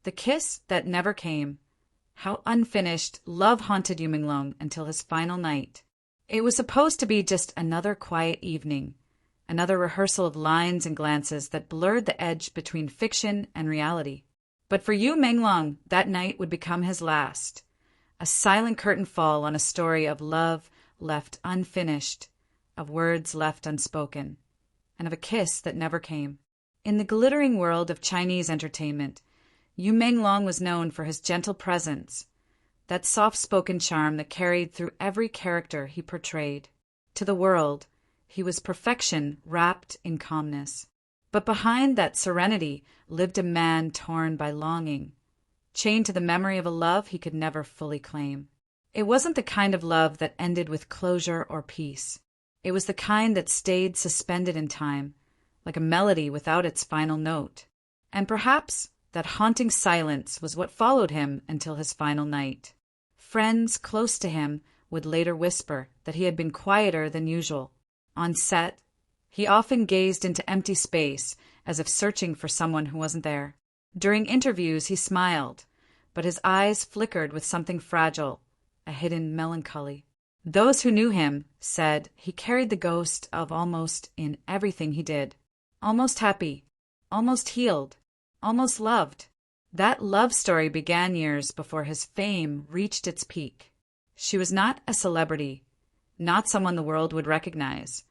The kiss that never came. How unfinished love haunted Yumang Long until his final night. It was supposed to be just another quiet evening, another rehearsal of lines and glances that blurred the edge between fiction and reality. But for Yumang Long, that night would become his last. A silent curtain fall on a story of love left unfinished, of words left unspoken, and of a kiss that never came. In the glittering world of Chinese entertainment, Yumang Long was known for his gentle presence, that soft-spoken charm that carried through every character he portrayed. To the world, he was perfection wrapped in calmness. But behind that serenity lived a man torn by longing, chained to the memory of a love he could never fully claim. It wasn't the kind of love that ended with closure or peace. It was the kind that stayed suspended in time, like a melody without its final note. And perhaps that haunting silence was what followed him until his final night. Friends close to him would later whisper that he had been quieter than usual. On set, he often gazed into empty space as if searching for someone who wasn't there. During interviews, he smiled, but his eyes flickered with something fragile, a hidden melancholy. Those who knew him said he carried the ghost of almost in everything he did. Almost happy, almost healed, almost loved. That love story began years before his fame reached its peak. She was not a celebrity, not someone the world would recognize,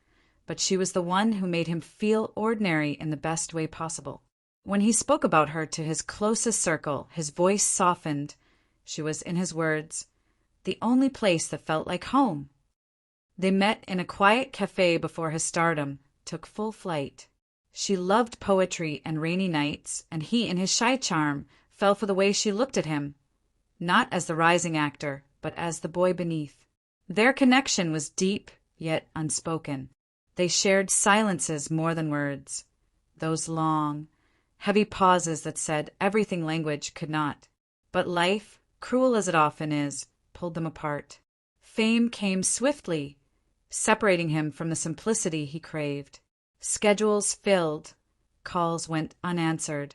but she was the one who made him feel ordinary in the best way possible. When he spoke about her to his closest circle, his voice softened. She was, in his words, the only place that felt like home. They met in a quiet cafe before his stardom took full flight. She loved poetry and rainy nights, and he, in his shy charm, fell for the way she looked at him, not as the rising actor, but as the boy beneath. Their connection was deep, yet unspoken. They shared silences more than words, those long, heavy pauses that said everything language could not. But life, cruel as it often is, pulled them apart. Fame came swiftly, separating him from the simplicity he craved. Schedules filled, calls went unanswered,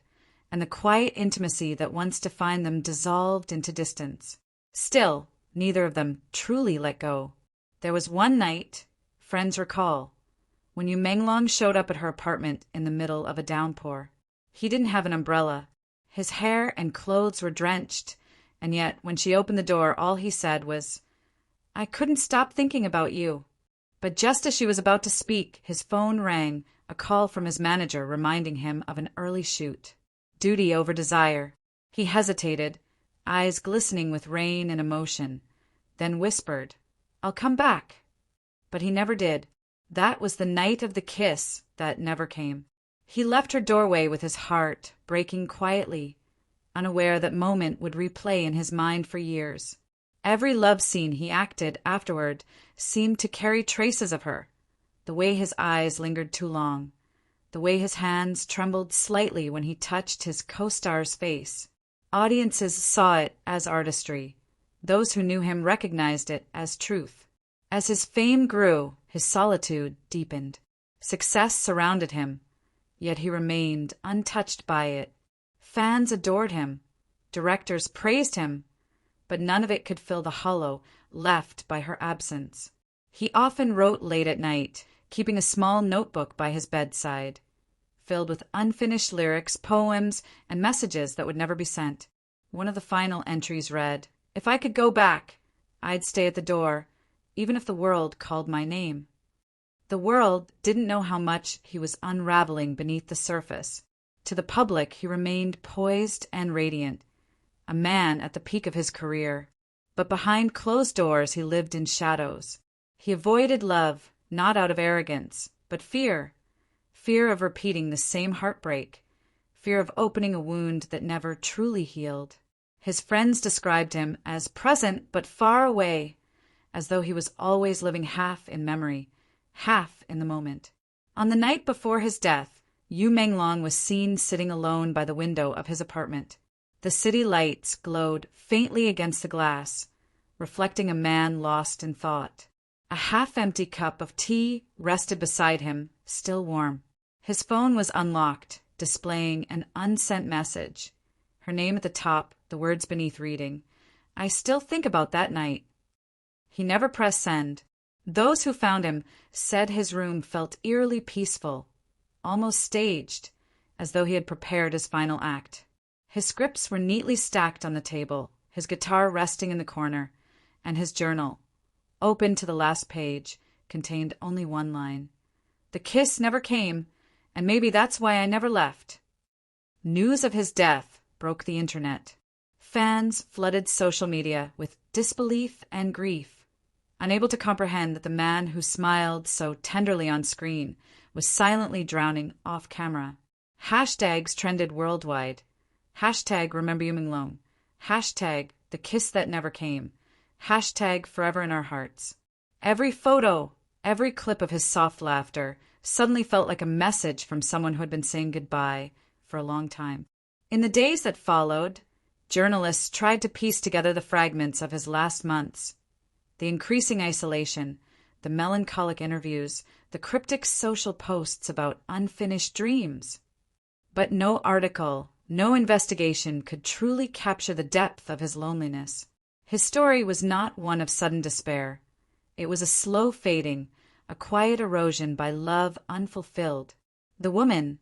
and the quiet intimacy that once defined them dissolved into distance. Still, neither of them truly let go. There was one night, friends recall, when Yumang Long showed up at her apartment in the middle of a downpour. He didn't have an umbrella. His hair and clothes were drenched, and yet when she opened the door, all he said was, "I couldn't stop thinking about you." But just as she was about to speak, his phone rang, a call from his manager reminding him of an early shoot. Duty over desire. He hesitated, eyes glistening with rain and emotion, then whispered, "I'll come back." But he never did. That was the night of the kiss that never came. He left her doorway with his heart breaking quietly, unaware that moment would replay in his mind for years. Every love scene he acted afterward seemed to carry traces of her, the way his eyes lingered too long, the way his hands trembled slightly when he touched his co-star's face. Audiences saw it as artistry. Those who knew him recognized it as truth. As his fame grew, his solitude deepened. Success surrounded him, yet he remained untouched by it. Fans adored him. Directors praised him, but none of it could fill the hollow left by her absence. He often wrote late at night, keeping a small notebook by his bedside, filled with unfinished lyrics, poems, and messages that would never be sent. One of the final entries read, "If I could go back, I'd stay at the door, even if the world called my name." The world didn't know how much he was unraveling beneath the surface. To the public, he remained poised and radiant, a man at the peak of his career. But behind closed doors, he lived in shadows. He avoided love, not out of arrogance, but fear. Fear of repeating the same heartbreak. Fear of opening a wound that never truly healed. His friends described him as present but far away, as though he was always living half in memory, half in the moment. On the night before his death, Yumang Long was seen sitting alone by the window of his apartment. The city lights glowed faintly against the glass, reflecting a man lost in thought. A half-empty cup of tea rested beside him, still warm. His phone was unlocked, displaying an unsent message. Her name at the top, the words beneath reading, "I still think about that night." He never pressed send. Those who found him said his room felt eerily peaceful, almost staged, as though he had prepared his final act. His scripts were neatly stacked on the table, his guitar resting in the corner, and his journal, open to the last page, contained only one line. "The kiss never came, and maybe that's why I never left." News of his death broke the internet. Fans flooded social media with disbelief and grief, unable to comprehend that the man who smiled so tenderly on screen was silently drowning off camera. Hashtags trended worldwide. Hashtag Remember Yumang Long. Hashtag The Kiss That Never Came. Hashtag Forever in Our Hearts. Every photo, every clip of his soft laughter suddenly felt like a message from someone who had been saying goodbye for a long time. In the days that followed, journalists tried to piece together the fragments of his last months. The increasing isolation, the melancholic interviews, the cryptic social posts about unfinished dreams. But no article, no investigation could truly capture the depth of his loneliness. His story was not one of sudden despair. It was a slow fading, a quiet erosion by love unfulfilled. The woman,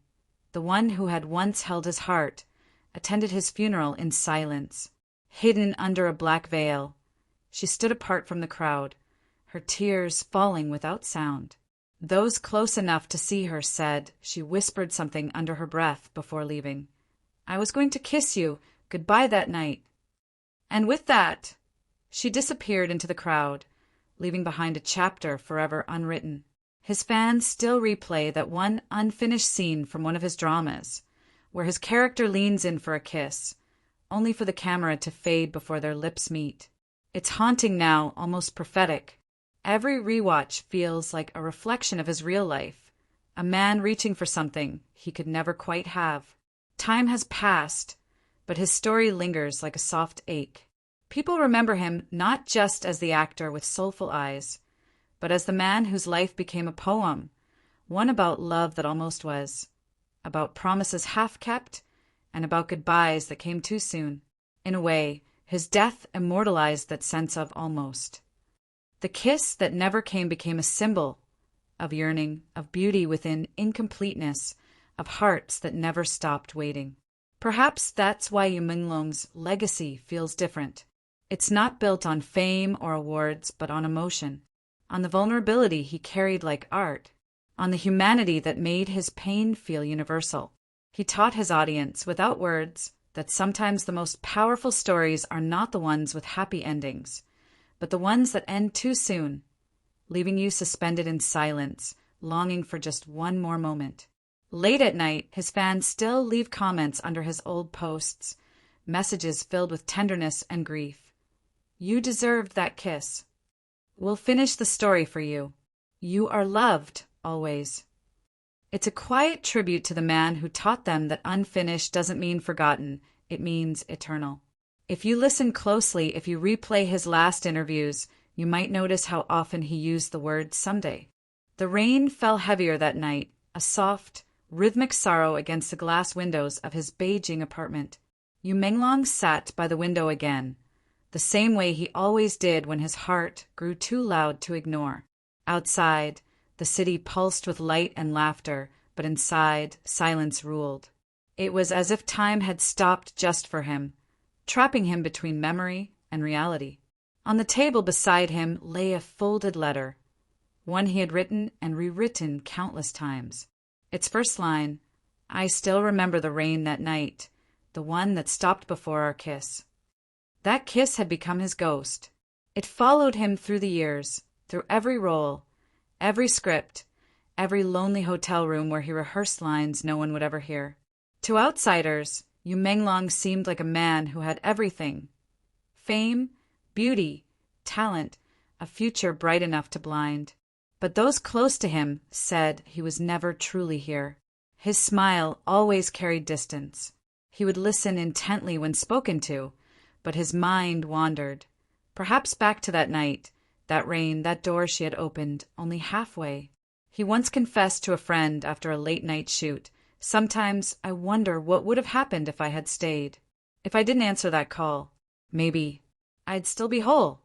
the one who had once held his heart, attended his funeral in silence, hidden under a black veil. She stood apart from the crowd, her tears falling without sound. Those close enough to see her said she whispered something under her breath before leaving. "I was going to kiss you goodbye that night." And with that, she disappeared into the crowd, leaving behind a chapter forever unwritten. His fans still replay that one unfinished scene from one of his dramas, where his character leans in for a kiss, only for the camera to fade before their lips meet. It's haunting now, almost prophetic. Every rewatch feels like a reflection of his real life, a man reaching for something he could never quite have. Time has passed, but his story lingers like a soft ache. People remember him not just as the actor with soulful eyes, but as the man whose life became a poem, one about love that almost was, about promises half-kept, and about goodbyes that came too soon. In a way, his death immortalized that sense of almost. The kiss that never came became a symbol of yearning, of beauty within incompleteness, of hearts that never stopped waiting. Perhaps that's why Yumang Long's legacy feels different. It's not built on fame or awards, but on emotion, on the vulnerability he carried like art, on the humanity that made his pain feel universal. He taught his audience, without words, that sometimes the most powerful stories are not the ones with happy endings, but the ones that end too soon, leaving you suspended in silence, longing for just one more moment. Late at night, his fans still leave comments under his old posts, messages filled with tenderness and grief. "You deserved that kiss. We'll finish the story for you. You are loved, always." It's a quiet tribute to the man who taught them that unfinished doesn't mean forgotten, it means eternal. If you listen closely, if you replay his last interviews, you might notice how often he used the word someday. The rain fell heavier that night, a soft, rhythmic sorrow against the glass windows of his Beijing apartment. Yumang Long sat by the window again, the same way he always did when his heart grew too loud to ignore. Outside, the city pulsed with light and laughter, but inside, silence ruled. It was as if time had stopped just for him, trapping him between memory and reality. On the table beside him lay a folded letter, one he had written and rewritten countless times. Its first line, "I still remember the rain that night, the one that stopped before our kiss." That kiss had become his ghost. It followed him through the years, through every role, every script, every lonely hotel room where he rehearsed lines no one would ever hear. To outsiders, Yumang Long seemed like a man who had everything: fame, beauty, talent, a future bright enough to blind. But those close to him said he was never truly here. His smile always carried distance. He would listen intently when spoken to, but his mind wandered, perhaps back to that night, that rain, that door she had opened only halfway. He once confessed to a friend after a late-night shoot, "Sometimes I wonder what would have happened if I had stayed." If I didn't answer that call, maybe I'd still be whole.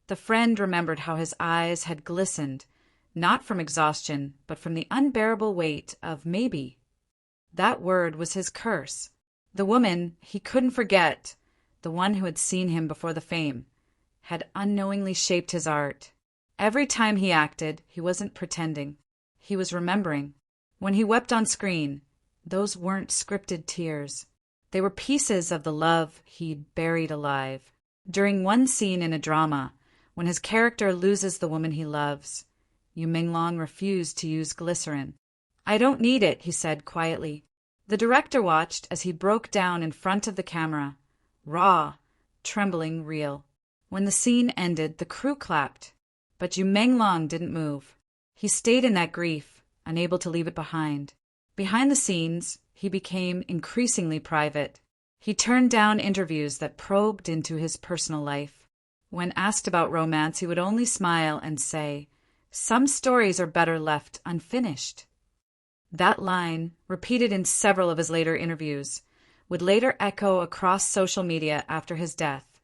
The friend remembered how his eyes had glistened, not from exhaustion, but from the unbearable weight of maybe. That word was his curse. The woman he couldn't forget, the one who had seen him before the fame, had unknowingly shaped his art. Every time he acted, he wasn't pretending. He was remembering. When he wept on screen, those weren't scripted tears. They were pieces of the love he'd buried alive. During one scene in a drama, when his character loses the woman he loves, Yumang Long refused to use glycerin. "I don't need it," he said quietly. The director watched as he broke down in front of the camera, raw, trembling, real. When the scene ended, the crew clapped. But Yumang Long didn't move. He stayed in that grief, unable to leave it behind. Behind the scenes, he became increasingly private. He turned down interviews that probed into his personal life. When asked about romance, he would only smile and say, "Some stories are better left unfinished." That line, repeated in several of his later interviews, would later echo across social media after his death,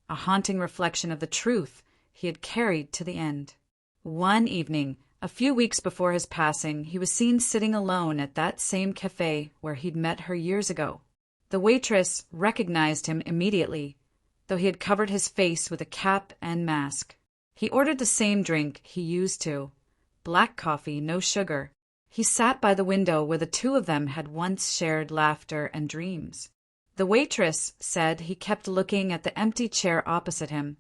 a haunting reflection of the truth he had carried to the end. One evening, a few weeks before his passing, he was seen sitting alone at that same cafe where he'd met her years ago. The waitress recognized him immediately, though he had covered his face with a cap and mask. He ordered the same drink he used to, black coffee, no sugar. He sat by the window where the two of them had once shared laughter and dreams. The waitress said he kept looking at the empty chair opposite him,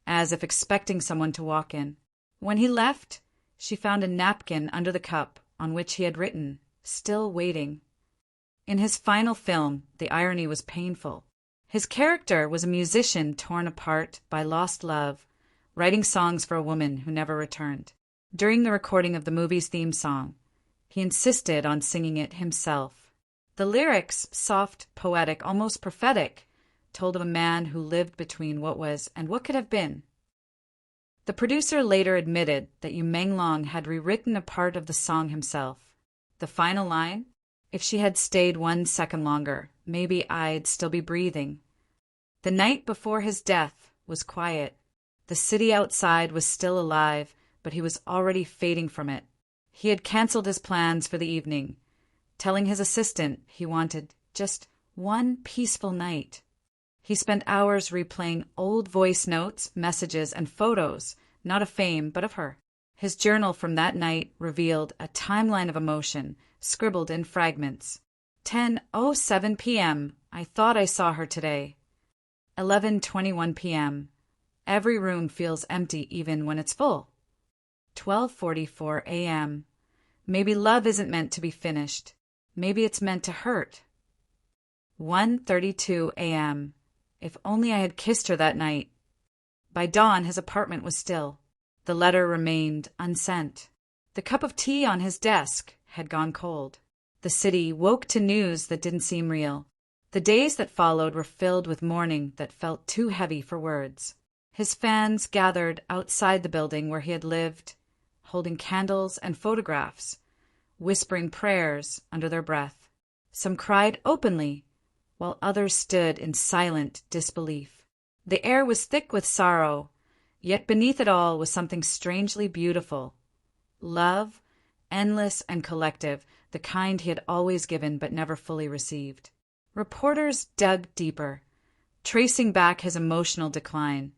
as if expecting someone to walk in. When he left, she found a napkin under the cup on which he had written, "Still waiting." In his final film, the irony was painful. His character was a musician torn apart by lost love, writing songs for a woman who never returned. During the recording of the movie's theme song, he insisted on singing it himself. The lyrics, soft, poetic, almost prophetic, told of a man who lived between what was and what could have been. The producer later admitted that Yumang Long had rewritten a part of the song himself. The final line, "If she had stayed 1 second longer, maybe I'd still be breathing." The night before his death was quiet. The city outside was still alive, but he was already fading from it. He had canceled his plans for the evening, telling his assistant he wanted just one peaceful night. He spent hours replaying old voice notes, messages, and photos, not of fame, but of her. His journal from that night revealed a timeline of emotion, scribbled in fragments. 10:07 p.m. I thought I saw her today. 11:21 p.m. Every room feels empty even when it's full. 12:44 a.m. Maybe love isn't meant to be finished. Maybe it's meant to hurt. 1:32 a.m. If only I had kissed her that night. By dawn, his apartment was still. The letter remained unsent. The cup of tea on his desk had gone cold. The city woke to news that didn't seem real. The days that followed were filled with mourning that felt too heavy for words. His fans gathered outside the building where he had lived, holding candles and photographs, whispering prayers under their breath. Some cried openly, while others stood in silent disbelief. The air was thick with sorrow, yet beneath it all was something strangely beautiful. Love, endless and collective, the kind he had always given but never fully received. Reporters dug deeper, tracing back his emotional decline,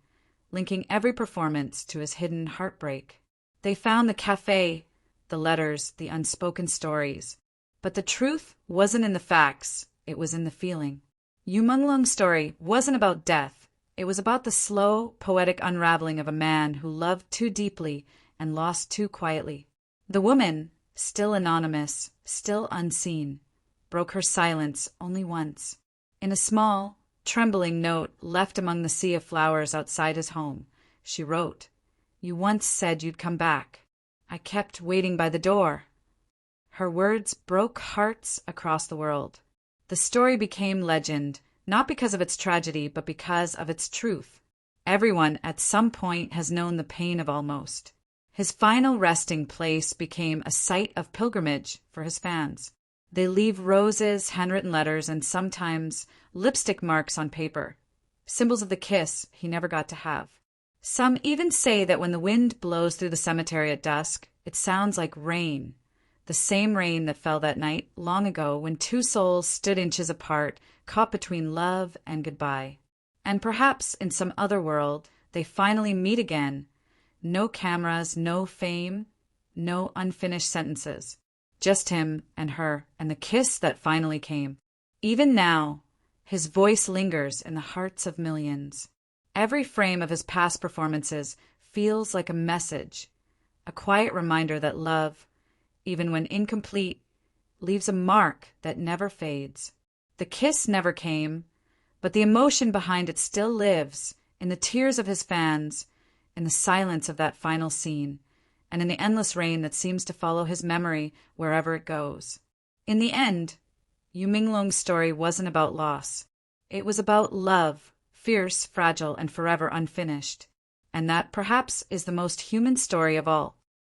linking every performance to his hidden heartbreak. They found the cafe, the letters, the unspoken stories. But the truth wasn't in the facts, it was in the feeling. Yumang Long's story wasn't about death. It was about the slow, poetic unraveling of a man who loved too deeply and lost too quietly. The woman, still anonymous, still unseen, broke her silence only once. In a small, trembling note left among the sea of flowers outside his home, she wrote, "You once said you'd come back. I kept waiting by the door." Her words broke hearts across the world. The story became legend, not because of its tragedy, but because of its truth. Everyone at some point has known the pain of almost. His final resting place became a site of pilgrimage for his fans. They leave roses, handwritten letters, and sometimes lipstick marks on paper, symbols of the kiss he never got to have. Some even say that when the wind blows through the cemetery at dusk, it sounds like rain, the same rain that fell that night long ago when two souls stood inches apart, caught between love and goodbye. And perhaps in some other world, they finally meet again. No cameras, no fame, no unfinished sentences. Just him and her and the kiss that finally came. Even now, his voice lingers in the hearts of millions. Every frame of his past performances feels like a message, a quiet reminder that love, even when incomplete, leaves a mark that never fades. The kiss never came, but the emotion behind it still lives in the tears of his fans, in the silence of that final scene, and in the endless rain that seems to follow his memory wherever it goes. In the end, Yumang Long's story wasn't about loss. It was about love, fierce, fragile, and forever unfinished. And that perhaps is the most human story of all.